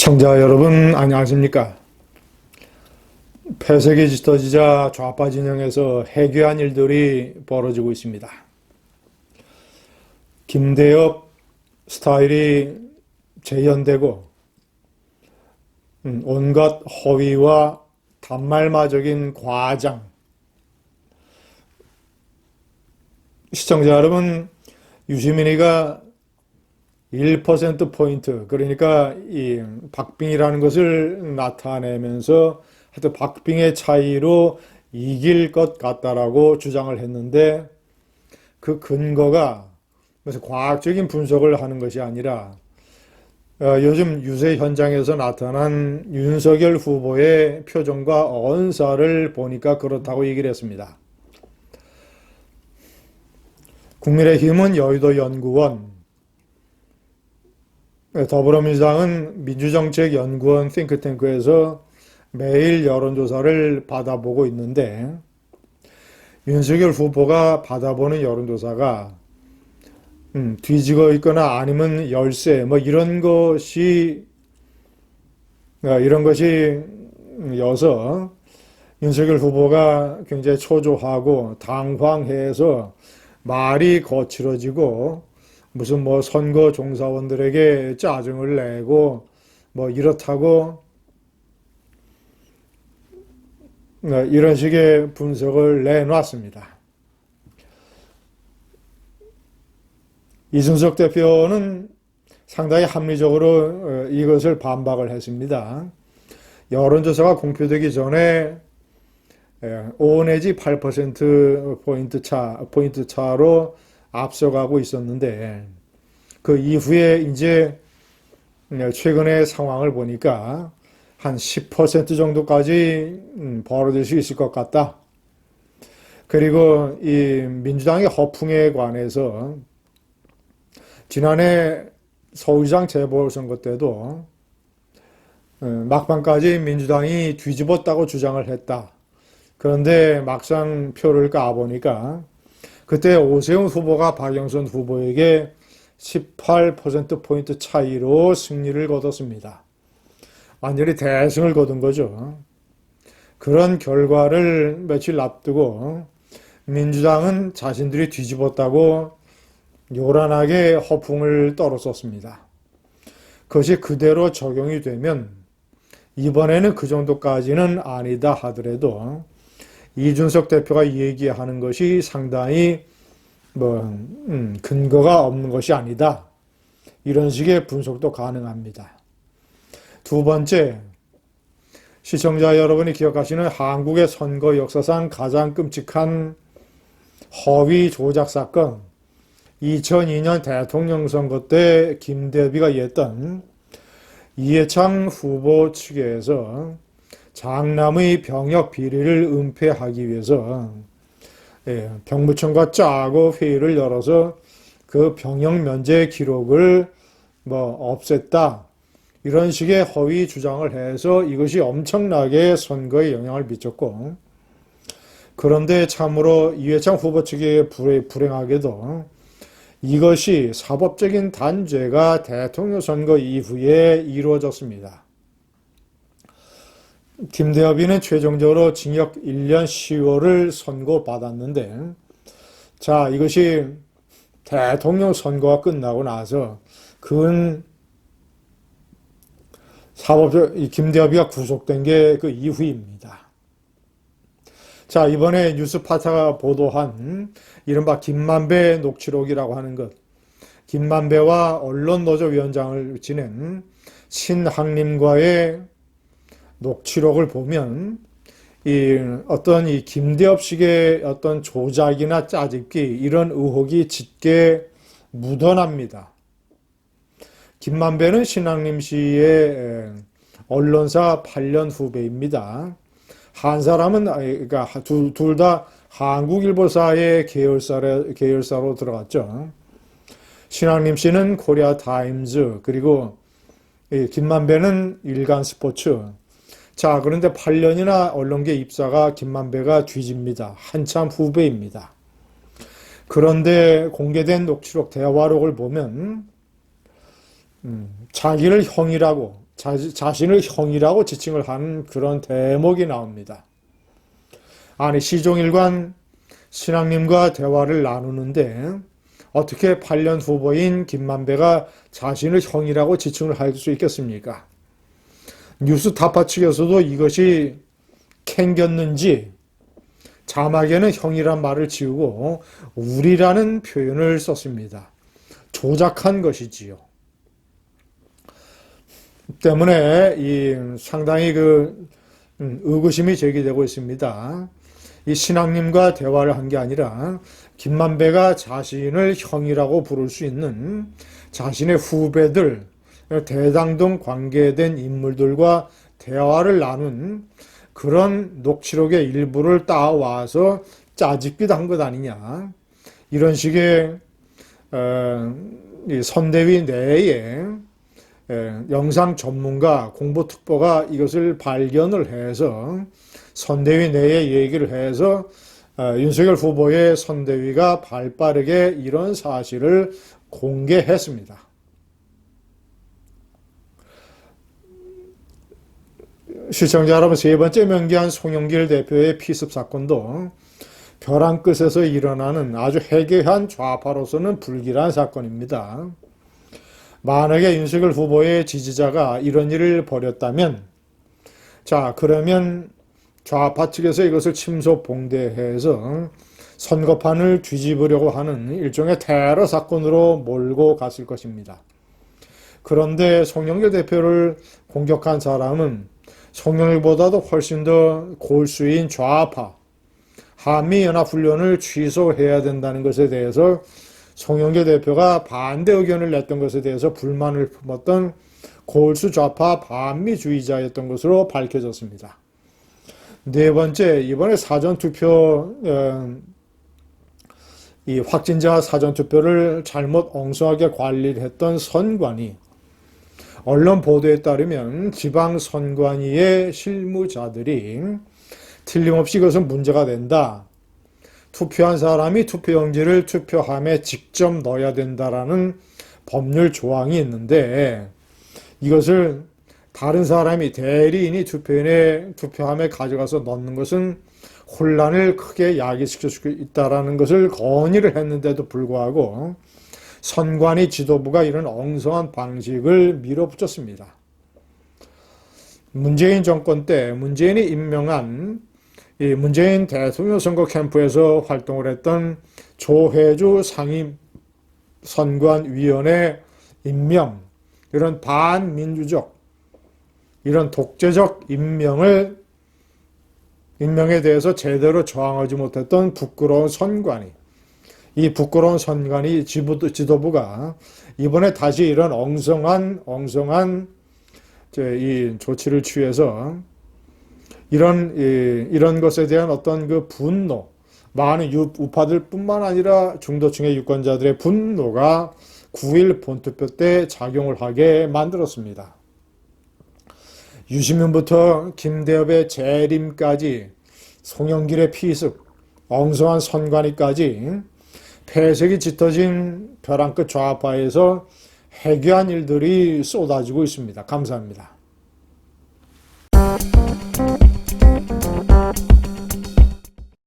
시청자 여러분 안녕하십니까? 폐색이 짙어지자 좌파 진영에서 해괴한 일들이 벌어지고 있습니다. 김대엽 스타일이 재현되고 온갖 허위와 단말마적인 과장. 시청자 여러분, 유시민이가 1%포인트, 그러니까 이 박빙이라는 것을 나타내면서 하여튼 박빙의 차이로 이길 것 같다라고 주장을 했는데, 그 근거가 무슨 과학적인 분석을 하는 것이 아니라 요즘 유세 현장에서 나타난 윤석열 후보의 표정과 언사를 보니까 그렇다고 얘기를 했습니다. 국민의힘은 여의도 연구원, 더불어민주당은 민주정책연구원 띵크탱크에서 매일 여론조사를 받아보고 있는데, 윤석열 후보가 받아보는 여론조사가 뒤지고 있거나 아니면 열세 이런 것이 여서 윤석열 후보가 굉장히 초조하고 당황해서 말이 거칠어지고 무슨 선거 종사원들에게 짜증을 내고 이렇다고 이런 식의 분석을 내놨습니다. 이준석 대표는 상당히 합리적으로 이것을 반박을 했습니다. 여론조사가 공표되기 전에 5 내지 8%포인트 차로 앞서가고 있었는데, 그 이후에 이제 최근의 상황을 보니까 한 10% 정도까지 벌어질 수 있을 것 같다. 그리고 이 민주당의 허풍에 관해서 지난해 서울시장 재보궐선거 때도 막판까지 민주당이 뒤집었다고 주장을 했다. 그런데 막상 표를 까보니까 그때 오세훈 후보가 박영선 후보에게 18%포인트 차이로 승리를 거뒀습니다. 완전히 대승을 거둔 거죠. 그런 결과를 며칠 앞두고 민주당은 자신들이 뒤집었다고 요란하게 허풍을 떨었었습니다. 그것이 그대로 적용이 되면 이번에는 그 정도까지는 아니다 하더라도 이준석 대표가 얘기하는 것이 상당히 근거가 없는 것이 아니다. 이런 식의 분석도 가능합니다. 두 번째, 시청자 여러분이 기억하시는 한국의 선거 역사상 가장 끔찍한 허위 조작 사건, 2002년 대통령 선거 때 김대비가 이했던 이해창 후보 측에서 장남의 병역 비리를 은폐하기 위해서 병무청과 짜고 회의를 열어서 그 병역 면제 기록을 없앴다. 이런 식의 허위 주장을 해서 이것이 엄청나게 선거에 영향을 미쳤고, 그런데 참으로 이해창 후보 측이 불행하게도 이것이 사법적인 단죄가 대통령 선거 이후에 이루어졌습니다. 김대엽이는 최종적으로 징역 1년 10월을 선고받았는데, 자, 이것이 대통령 선거가 끝나고 나서 김대엽이가 구속된 게 그 이후입니다. 자, 이번에 뉴스파타가 보도한 이른바 김만배 녹취록이라고 하는 것, 김만배와 언론노조위원장을 지낸 신학님과의 녹취록을 보면 어떤 김대엽식의 어떤 조작이나 짜집기 이런 의혹이 짙게 묻어납니다. 김만배는 신학림 씨의 언론사 8년 후배입니다. 한 사람은 그러니까 둘 다 한국일보사의 계열사로 들어갔죠. 신학림 씨는 코리아 타임즈, 그리고 김만배는 일간 스포츠. 자, 그런데 8년이나 언론계 입사가 김만배가 뒤집니다. 한참 후배입니다. 그런데 공개된 녹취록 대화록을 보면 자기를 형이라고 자신을 형이라고 지칭을 하는 그런 대목이 나옵니다. 아니, 시종일관 신앙님과 대화를 나누는데 어떻게 8년 후보인 김만배가 자신을 형이라고 지칭을 할 수 있겠습니까? 뉴스타파 측에서도 이것이 캥겼는지 자막에는 형이란 말을 지우고 우리라는 표현을 썼습니다. 조작한 것이지요. 때문에 상당히 의구심이 제기되고 있습니다. 이 신앙님과 대화를 한 게 아니라 김만배가 자신을 형이라고 부를 수 있는 자신의 후배들, 대당동 관계된 인물들과 대화를 나눈 그런 녹취록의 일부를 따와서 짜집기도 한 것 아니냐. 이런 식의 선대위 내에 영상 전문가, 공보특보가 이것을 발견을 해서 선대위 내에 얘기를 해서 윤석열 후보의 선대위가 발빠르게 이런 사실을 공개했습니다. 시청자 여러분, 세 번째 명기한 송영길 대표의 피습 사건도 벼랑 끝에서 일어나는 아주 해괴한 좌파로서는 불길한 사건입니다. 만약에 윤석열 후보의 지지자가 이런 일을 벌였다면, 자, 그러면 좌파 측에서 이것을 침소봉대해서 선거판을 뒤집으려고 하는 일종의 테러 사건으로 몰고 갔을 것입니다. 그런데 송영길 대표를 공격한 사람은 송영길보다도 훨씬 더 골수인 좌파, 한미연합훈련을 취소해야 된다는 것에 대해서 송영길 대표가 반대 의견을 냈던 것에 대해서 불만을 품었던 골수 좌파 반미주의자였던 것으로 밝혀졌습니다. 네 번째, 이번에 사전투표, 이 확진자 사전투표를 잘못 엉성하게 관리를 했던 선관위, 언론 보도에 따르면 지방선관위의 실무자들이 틀림없이 이것은 문제가 된다. 투표한 사람이 투표용지를 투표함에 직접 넣어야 된다라는 법률 조항이 있는데 이것을 다른 사람이 대리인이 투표함에 가져가서 넣는 것은 혼란을 크게 야기시킬 수 있다라는 것을 건의를 했는데도 불구하고 선관위 지도부가 이런 엉성한 방식을 밀어붙였습니다. 문재인 정권 때 문재인이 임명한 이 문재인 대통령 선거 캠프에서 활동을 했던 조혜주 상임선관위원회 임명, 이런 반민주적, 이런 독재적 임명에 대해서 제대로 저항하지 못했던 부끄러운 선관위, 이 부끄러운 선관위 지도부가 이번에 다시 이런 엉성한 이 조치를 취해서 이런 것에 대한 어떤 그 분노, 많은 우파들뿐만 아니라 중도층의 유권자들의 분노가 9일 본투표 때 작용을 하게 만들었습니다. 유시민부터 김대엽의 재림까지 송영길의 피습, 엉성한 선관위까지 폐색이 짙어진 벼랑 끝 좌파에서 해괴한 일들이 쏟아지고 있습니다. 감사합니다.